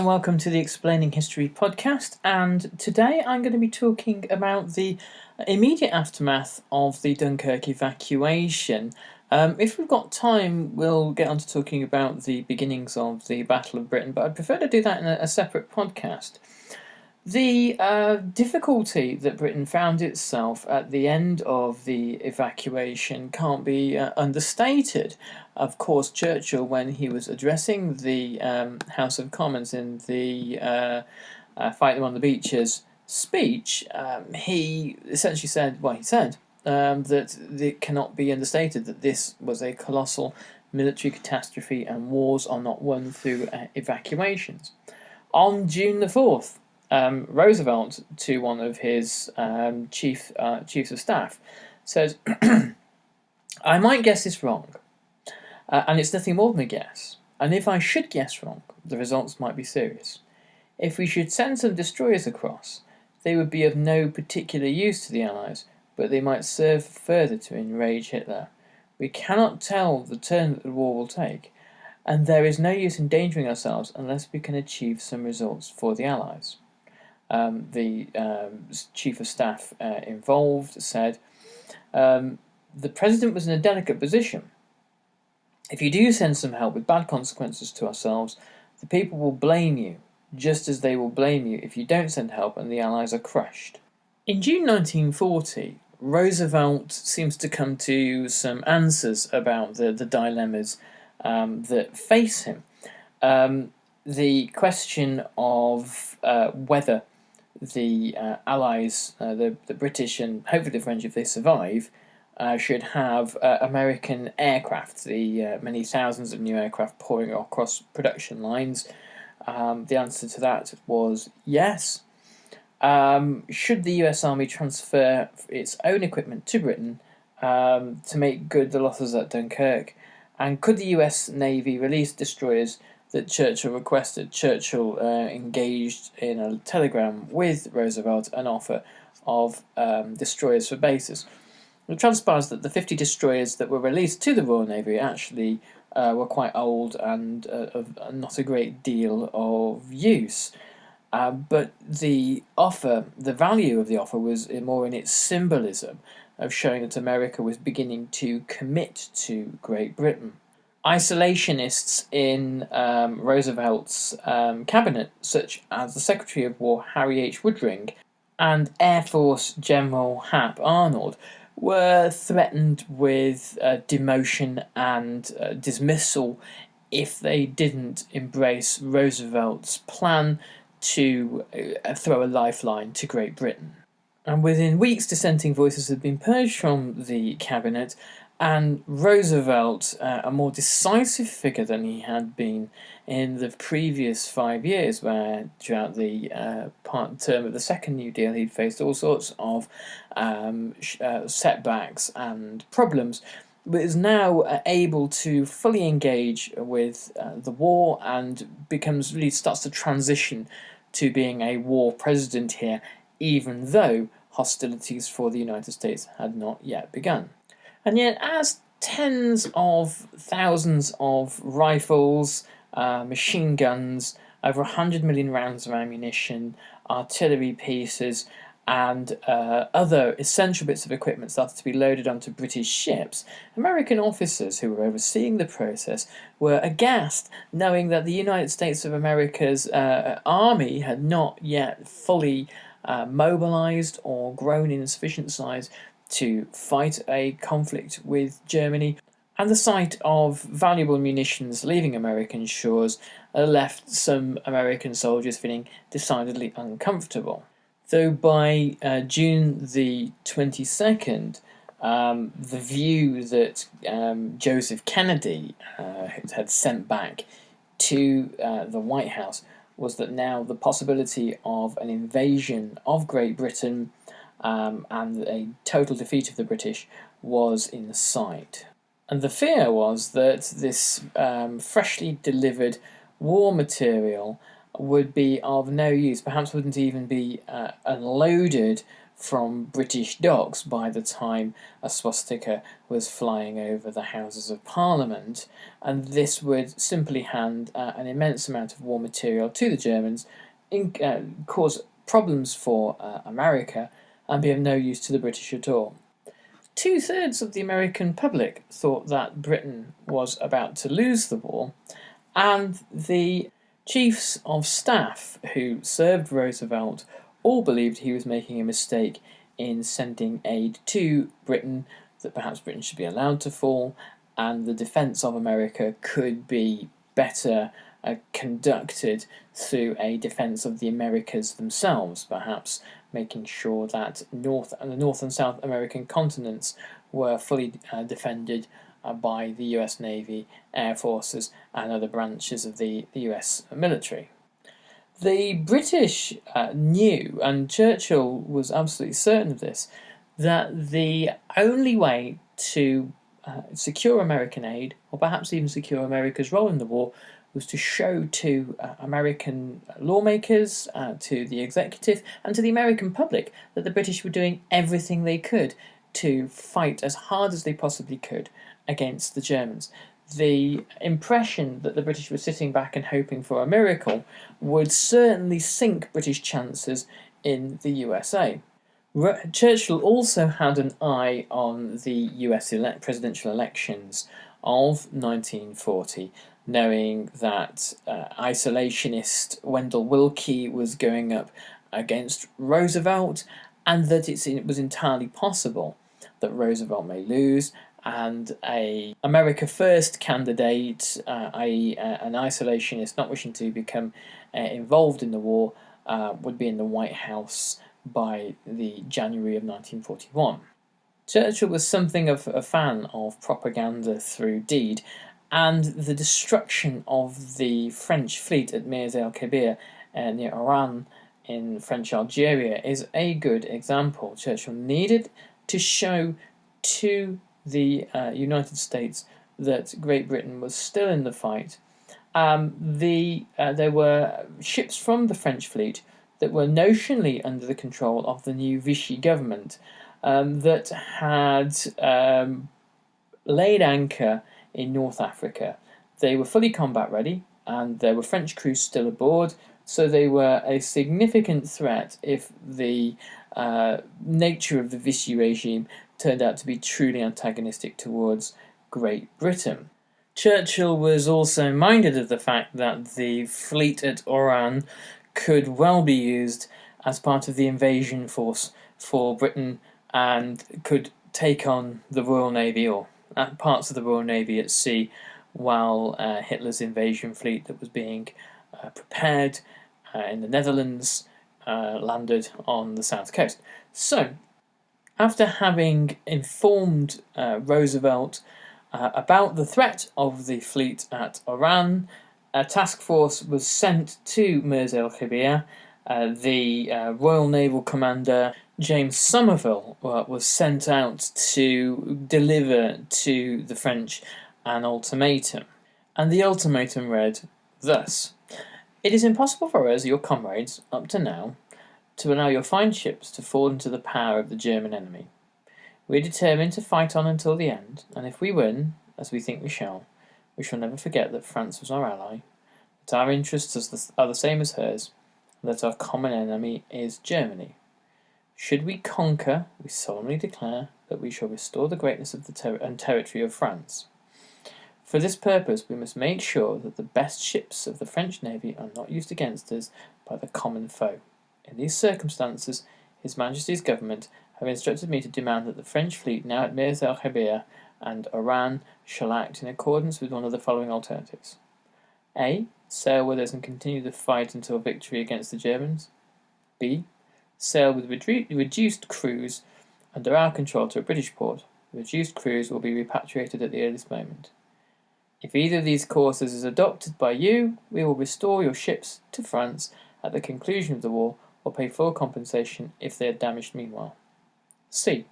and welcome to the Explaining History podcast, and today I'm going to be talking about the immediate aftermath of the Dunkirk evacuation. If we've got time, we'll get on to talking about the beginnings of the Battle of Britain, but I'd prefer to do that in a separate podcast. The difficulty that Britain found itself at the end of the evacuation can't be understated. Of course, Churchill, when he was addressing the House of Commons in the Fight Them on the Beaches speech, he essentially said, that it cannot be understated that this was a colossal military catastrophe and wars are not won through evacuations. On June the 4th, Roosevelt, to one of his chiefs of staff, said, "I might guess this wrong, and it's nothing more than a guess. And if I should guess wrong, the results might be serious. If we should send some destroyers across, they would be of no particular use to the Allies, but they might serve further to enrage Hitler. We cannot tell the turn that the war will take, and there is no use endangering ourselves unless we can achieve some results for the Allies." The chief of staff involved said, "The president was in a delicate position. If you do send some help with bad consequences to ourselves, the people will blame you, just as they will blame you if you don't send help and the Allies are crushed." In June 1940, Roosevelt seems to come to some answers about the dilemmas that face him. The question of whether the Allies, the British and hopefully the French, if they survive, should have American aircraft, the many thousands of new aircraft pouring across production lines. The answer to that was yes. Should the US Army transfer its own equipment to Britain to make good the losses at Dunkirk? And could the US Navy release destroyers that Churchill requested? Churchill engaged in a telegram with Roosevelt an offer of destroyers for bases. It transpires that the 50 destroyers that were released to the Royal Navy actually were quite old and of not a great deal of use. But the value of the offer was more in its symbolism of showing that America was beginning to commit to Great Britain. Isolationists in Roosevelt's cabinet, such as the Secretary of War Harry H. Woodring and Air Force General Hap Arnold, were threatened with demotion and dismissal if they didn't embrace Roosevelt's plan to throw a lifeline to Great Britain. And within weeks, dissenting voices had been purged from the cabinet, and Roosevelt, a more decisive figure than he had been in the previous 5 years, where throughout the term of the Second New Deal he'd faced all sorts of setbacks and problems, but is now able to fully engage with the war and really starts to transition to being a war president here, even though hostilities for the United States had not yet begun. And yet, as tens of thousands of rifles, machine guns, over 100 million rounds of ammunition, artillery pieces, and other essential bits of equipment started to be loaded onto British ships, American officers who were overseeing the process were aghast, knowing that the United States of America's army had not yet fully mobilized or grown in sufficient size to fight a conflict with Germany, and the sight of valuable munitions leaving American shores left some American soldiers feeling decidedly uncomfortable. Though by June the 22nd, the view that Joseph Kennedy had sent back to the White House was that now the possibility of an invasion of Great Britain and a total defeat of the British was in sight. And the fear was that this freshly delivered war material would be of no use, perhaps wouldn't even be unloaded from British docks by the time a swastika was flying over the Houses of Parliament, and this would simply hand an immense amount of war material to the Germans, cause problems for America, and be of no use to the British at all. 2/3 of the American public thought that Britain was about to lose the war, and the chiefs of staff who served Roosevelt all believed he was making a mistake in sending aid to Britain, that perhaps Britain should be allowed to fall, and the defence of America could be better conducted through a defence of the Americas themselves, perhaps making sure that the North and South American continents were fully defended by the US Navy, Air Forces, and other branches of the US military. The British knew, and Churchill was absolutely certain of this, that the only way to secure American aid, or perhaps even secure America's role in the war, was to show to American lawmakers, to the executive, and to the American public that the British were doing everything they could to fight as hard as they possibly could against the Germans. The impression that the British were sitting back and hoping for a miracle would certainly sink British chances in the USA. Churchill also had an eye on the US presidential elections of 1940, knowing that isolationist Wendell Willkie was going up against Roosevelt, and that it was entirely possible that Roosevelt may lose, and a America First candidate, i.e. an isolationist not wishing to become involved in the war, would be in the White House by the January of 1941. Churchill was something of a fan of propaganda through deed, and the destruction of the French fleet at Mirs el Kebir near Oran in French Algeria is a good example. Churchill needed to show to the United States that Great Britain was still in the fight. There were ships from the French fleet that were notionally under the control of the new Vichy government, that had laid anchor in North Africa. They were fully combat ready, and there were French crews still aboard, so they were a significant threat if the nature of the Vichy regime turned out to be truly antagonistic towards Great Britain. Churchill was also minded of the fact that the fleet at Oran could well be used as part of the invasion force for Britain, and could take on the Royal Navy, or parts of the Royal Navy at sea, while Hitler's invasion fleet that was being prepared in the Netherlands landed on the south coast. So, after having informed Roosevelt about the threat of the fleet at Oran, a task force was sent to Mirs el Kebir. The Royal Naval Commander James Somerville was sent out to deliver to the French an ultimatum. And the ultimatum read thus: "It is impossible for us, your comrades, up to now, to allow your fine ships to fall into the power of the German enemy. We are determined to fight on until the end, and if we win, as we think we shall never forget that France was our ally, that our interests are the same as hers, and that our common enemy is Germany. Should we conquer, we solemnly declare that we shall restore the greatness of the territory of France. For this purpose we must make sure that the best ships of the French Navy are not used against us by the common foe. In these circumstances, His Majesty's Government have instructed me to demand that the French fleet now at Mirs el Kebir and Oran shall act in accordance with one of the following alternatives. A. Sail with us and continue the fight until victory against the Germans. B. Sail with reduced crews under our control to a British port. The reduced crews will be repatriated at the earliest moment. If either of these courses is adopted by you, we will restore your ships to France at the conclusion of the war, or pay full compensation if they are damaged meanwhile. C.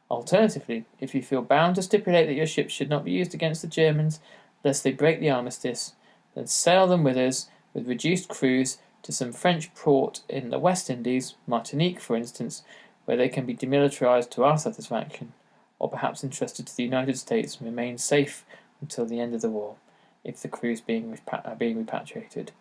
Alternatively, if you feel bound to stipulate that your ships should not be used against the Germans lest they break the armistice, then sail them with us with reduced crews to some French port in the West Indies, Martinique for instance, where they can be demilitarized to our satisfaction, or perhaps entrusted to the United States and remain safe until the end of the war, if the crews are being repatriated.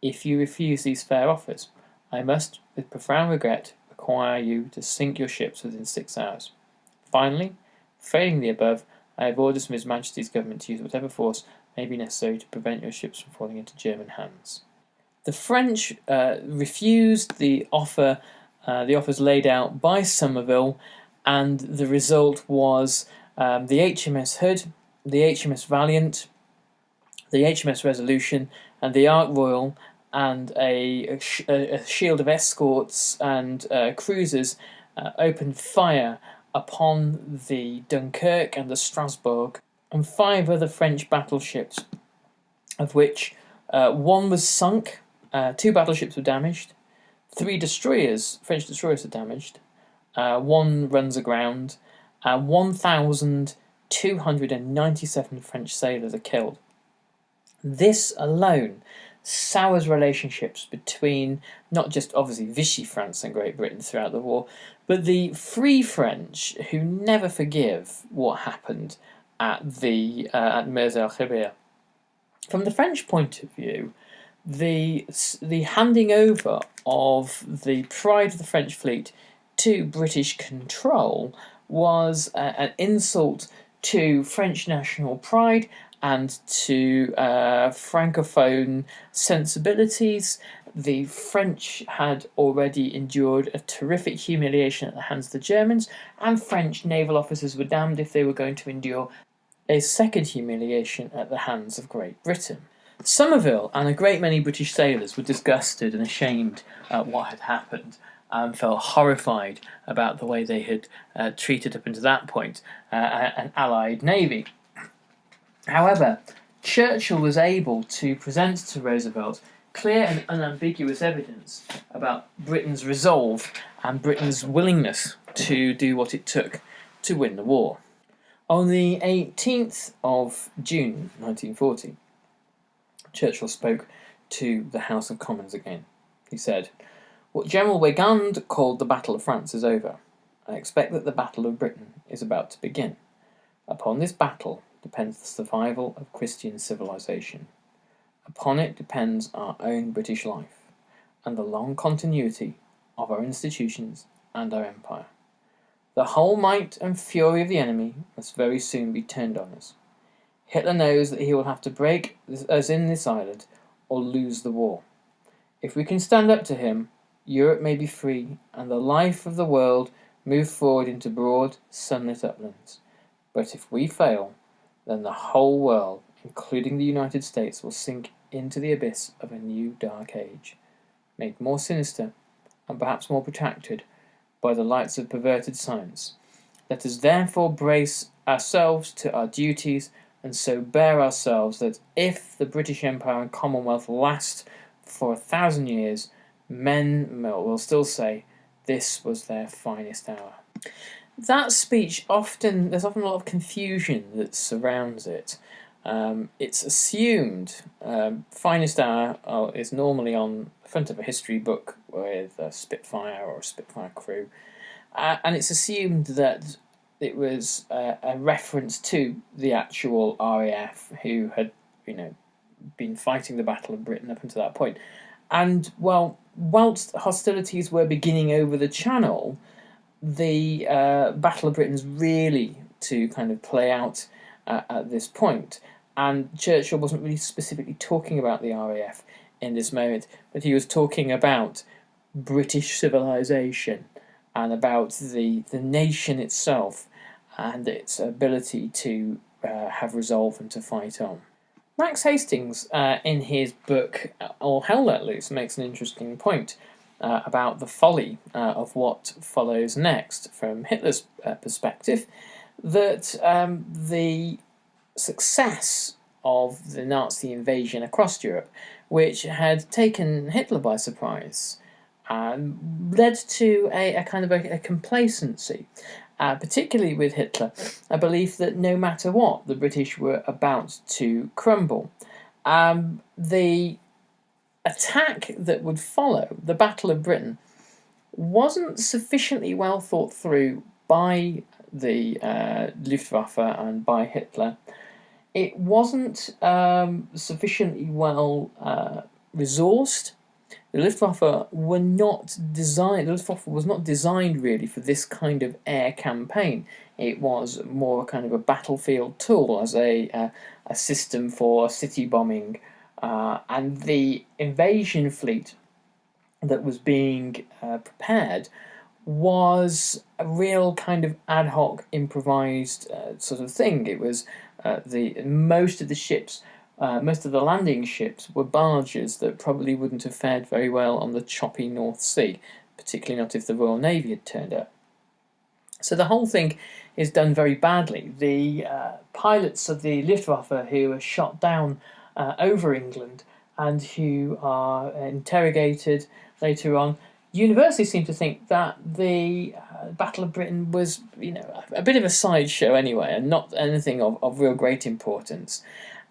If you refuse these fair offers, I must, with profound regret, require you to sink your ships within 6 hours. Finally, failing the above, I have orders from His Majesty's government to use whatever force may be necessary to prevent your ships from falling into German hands. The French refused the offers laid out by Somerville, and the result was the HMS Hood, the HMS Valiant, the HMS Resolution, and the Ark Royal, and a shield of escorts and cruisers opened fire upon the Dunkirk and the Strasbourg, and 5 other French battleships, of which one was sunk, 2 battleships were damaged, 3 French destroyers were damaged, 1 runs aground, and 1,297 French sailors are killed. This alone sours relationships between not just obviously Vichy France and Great Britain throughout the war, but the Free French, who never forgive what happened at Mers el Khabir. From the French point of view, the handing over of the pride of the French fleet to British control was an insult to French national pride and to Francophone sensibilities. The French had already endured a terrific humiliation at the hands of the Germans, and French naval officers were damned if they were going to endure a second humiliation at the hands of Great Britain. Somerville and a great many British sailors were disgusted and ashamed at what had happened, and felt horrified about the way they had treated up until that point an Allied navy. However, Churchill was able to present to Roosevelt clear and unambiguous evidence about Britain's resolve and Britain's willingness to do what it took to win the war. On the 18th of June 1940, Churchill spoke to the House of Commons again. He said, "What General Weygand called the Battle of France is over. I expect that the Battle of Britain is about to begin. Upon this battle depends the survival of Christian civilization. Upon it depends our own British life, and the long continuity of our institutions and our empire. The whole might and fury of the enemy must very soon be turned on us. Hitler knows that he will have to break us in this island or lose the war. If we can stand up to him, Europe may be free, and the life of the world move forward into broad, sunlit uplands. But if we fail, then the whole world, including the United States, will sink into the abyss of a new dark age, made more sinister and perhaps more protracted by the lights of perverted science. Let us therefore brace ourselves to our duties, and so bear ourselves that if the British Empire and Commonwealth last for 1,000 years, men will still say this was their finest hour." That speech there's often a lot of confusion that surrounds it. It's assumed finest hour is normally on the front of a history book with a Spitfire or a Spitfire crew, and it's assumed that it was a reference to the actual RAF who had, been fighting the Battle of Britain up until that point. And whilst hostilities were beginning over the Channel, the Battle of Britain's really to kind of play out at this point. And Churchill wasn't really specifically talking about the RAF in this moment, but he was talking about British civilization and about the nation itself and its ability to have resolve and to fight on. Max Hastings, in his book All Hell Let Loose, makes an interesting point about the folly of what follows next from Hitler's perspective, that the success of the Nazi invasion across Europe, which had taken Hitler by surprise, led to a kind of a complacency, particularly with Hitler, a belief that no matter what, the British were about to crumble. The attack that would follow, the Battle of Britain, wasn't sufficiently well thought through by the Luftwaffe and by Hitler. It wasn't sufficiently well resourced. The Luftwaffe were not designed. The Luftwaffe was not designed really for this kind of air campaign. It was more kind of a battlefield tool, as a system for city bombing, and the invasion fleet that was being prepared was a real kind of ad hoc, improvised sort of thing. It was the most of the ships, most of the landing ships were barges that probably wouldn't have fared very well on the choppy North Sea, particularly not if the Royal Navy had turned up. So the whole thing is done very badly. The pilots of the Luftwaffe who are shot down over England and who are interrogated later on universally seem to think that the Battle of Britain was, a bit of a sideshow anyway, and not anything of real great importance.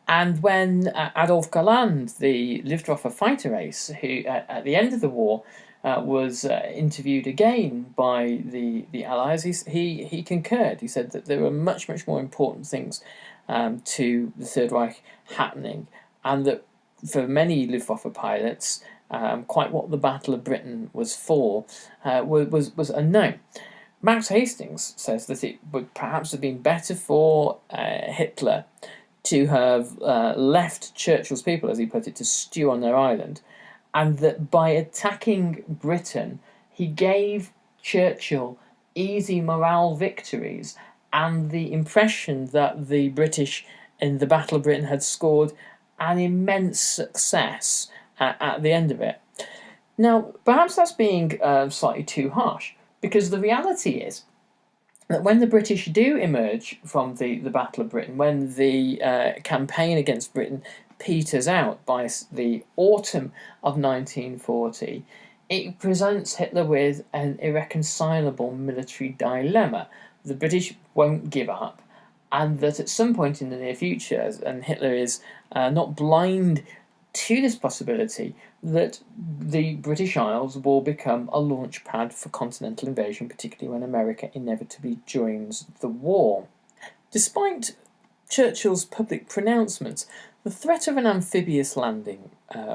And when Adolf Galland, the Luftwaffe fighter ace, who at the end of the war was interviewed again by the Allies, he concurred. He said that there were much more important things to the Third Reich happening, and that for many Luftwaffe pilots, quite what the Battle of Britain was for was unknown. Max Hastings says that it would perhaps have been better for Hitler to have left Churchill's people, as he put it, to stew on their island, and that by attacking Britain, he gave Churchill easy morale victories and the impression that the British in the Battle of Britain had scored an immense success at the end of it. Now, perhaps that's being slightly too harsh, because the reality is that when the British do emerge from the Battle of Britain, when the campaign against Britain peters out by the autumn of 1940, it presents Hitler with an irreconcilable military dilemma. The British won't give up, and that at some point in the near future, and Hitler is not blind to this possibility, that the British Isles will become a launch pad for continental invasion, particularly when America inevitably joins the war. Despite Churchill's public pronouncements, the threat of an amphibious landing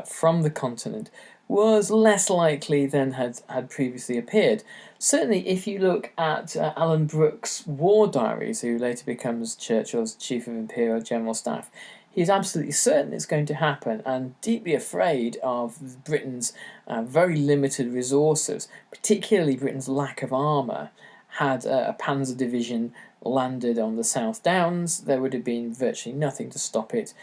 from the continent was less likely than had previously appeared. Certainly, if you look at Alan Brooks' war diaries, who later becomes Churchill's Chief of Imperial General Staff, he's absolutely certain it's going to happen, and deeply afraid of Britain's very limited resources, particularly Britain's lack of armour. Had a Panzer division landed on the South Downs, there would have been virtually nothing to stop it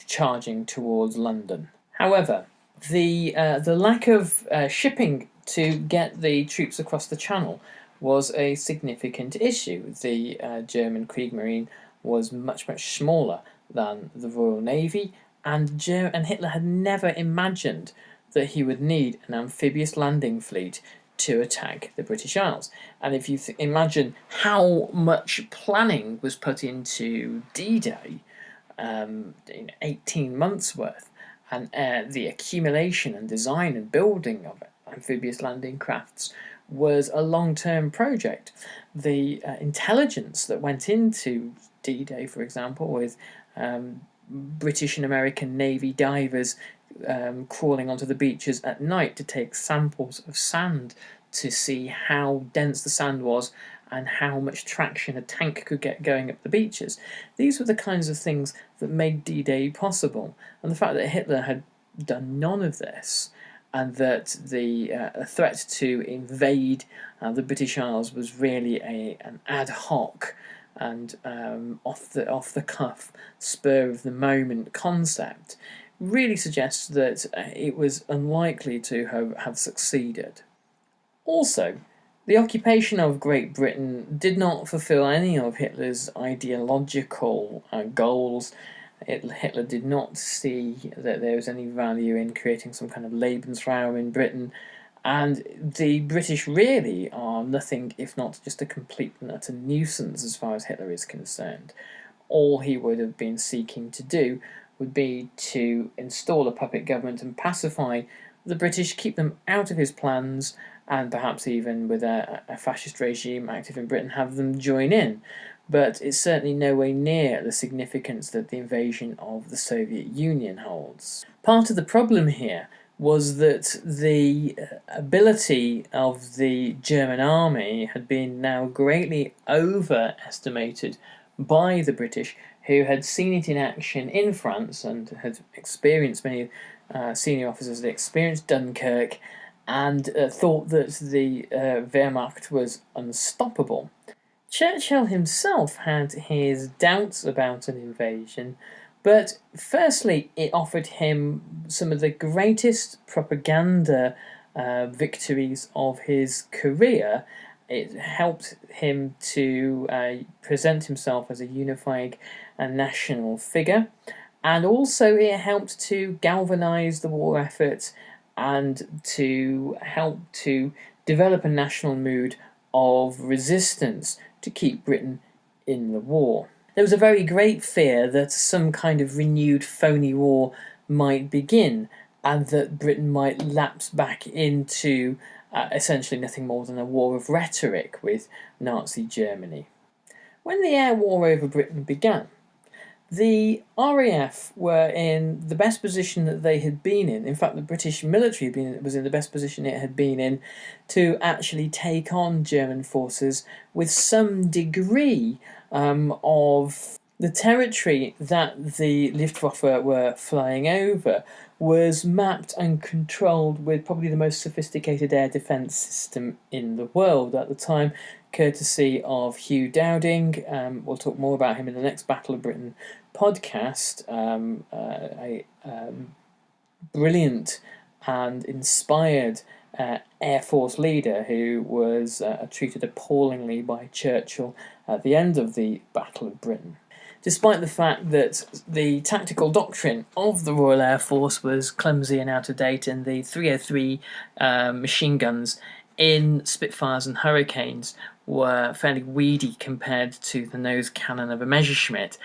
charging towards London. However, the lack of shipping to get the troops across the Channel was a significant issue. The German Kriegsmarine was much smaller than the Royal Navy, and Hitler had never imagined that he would need an amphibious landing fleet to attack the British Isles. And if you imagine how much planning was put into D-Day, 18 months worth, and the accumulation and design and building of amphibious landing crafts was a long-term project. The intelligence that went into D-Day, for example, with British and American Navy divers crawling onto the beaches at night to take samples of sand to see how dense the sand was and how much traction a tank could get going up the beaches. These were the kinds of things that made D-Day possible. And the fact that Hitler had done none of this, and that the threat to invade the British Isles was really an ad hoc and off the cuff, spur of the moment concept, really suggests that it was unlikely to have succeeded. Also, the occupation of Great Britain did not fulfill any of Hitler's ideological goals. Hitler did not see that there was any value in creating some kind of Lebensraum in Britain, and the British really are nothing if not just a complete and utter nuisance as far as Hitler is concerned. All he would have been seeking to do would be to install a puppet government and pacify the British, keep them out of his plans, and perhaps even with a fascist regime active in Britain, have them join in. But it's certainly nowhere near the significance that the invasion of the Soviet Union holds. Part of the problem here was that the ability of the German army had been now greatly overestimated by the British, who had seen it in action in France and had experienced, many senior officers had experienced Dunkirk, and thought that the Wehrmacht was unstoppable. Churchill himself had his doubts about an invasion, but firstly, it offered him some of the greatest propaganda victories of his career. It helped him to present himself as a unifying and national figure, and also it helped to galvanise the war effort and to help to develop a national mood of resistance to keep Britain in the war. There was a very great fear that some kind of renewed phony war might begin, and that Britain might lapse back into essentially nothing more than a war of rhetoric with Nazi Germany. When the air war over Britain began, the RAF were in the best position that they had been in. In fact, the British military was in the best position it had been in to actually take on German forces with some degree of the territory that the Luftwaffe were flying over was mapped and controlled with probably the most sophisticated air defence system in the world at the time, courtesy of Hugh Dowding. We'll talk more about him in the next Battle of Britain podcast. A brilliant and inspired Air Force leader who was treated appallingly by Churchill at the end of the Battle of Britain. Despite the fact that the tactical doctrine of the Royal Air Force was clumsy and out of date, and the 303 machine guns in Spitfires and Hurricanes were fairly weedy compared to the nose cannon of a Messerschmitt,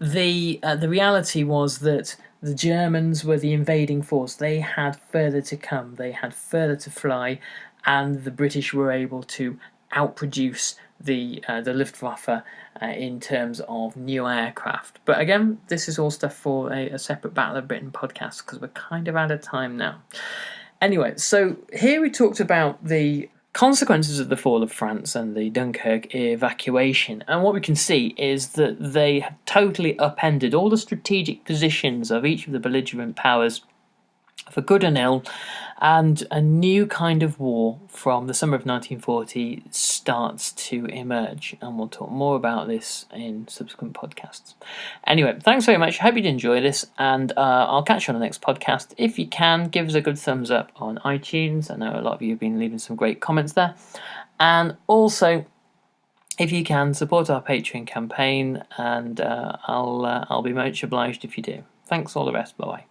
the reality was that the Germans were the invading force. They had further to come, they had further to fly, and the British were able to outproduce the Luftwaffe in terms of new aircraft. But again, this is all stuff for a separate Battle of Britain podcast, because we're kind of out of time now. Anyway, so here we talked about the consequences of the fall of France and the Dunkirk evacuation, and what we can see is that they have totally upended all the strategic positions of each of the belligerent powers for good and ill, and a new kind of war from the summer of 1940 starts to emerge, and we'll talk more about this in subsequent podcasts. Anyway, thanks very much. I hope you did enjoy this, and I'll catch you on the next podcast. If you can, give us a good thumbs up on iTunes. I know a lot of you have been leaving some great comments there, and also, if you can, support our Patreon campaign, and I'll be much obliged if you do. Thanks, all the rest. Bye-bye.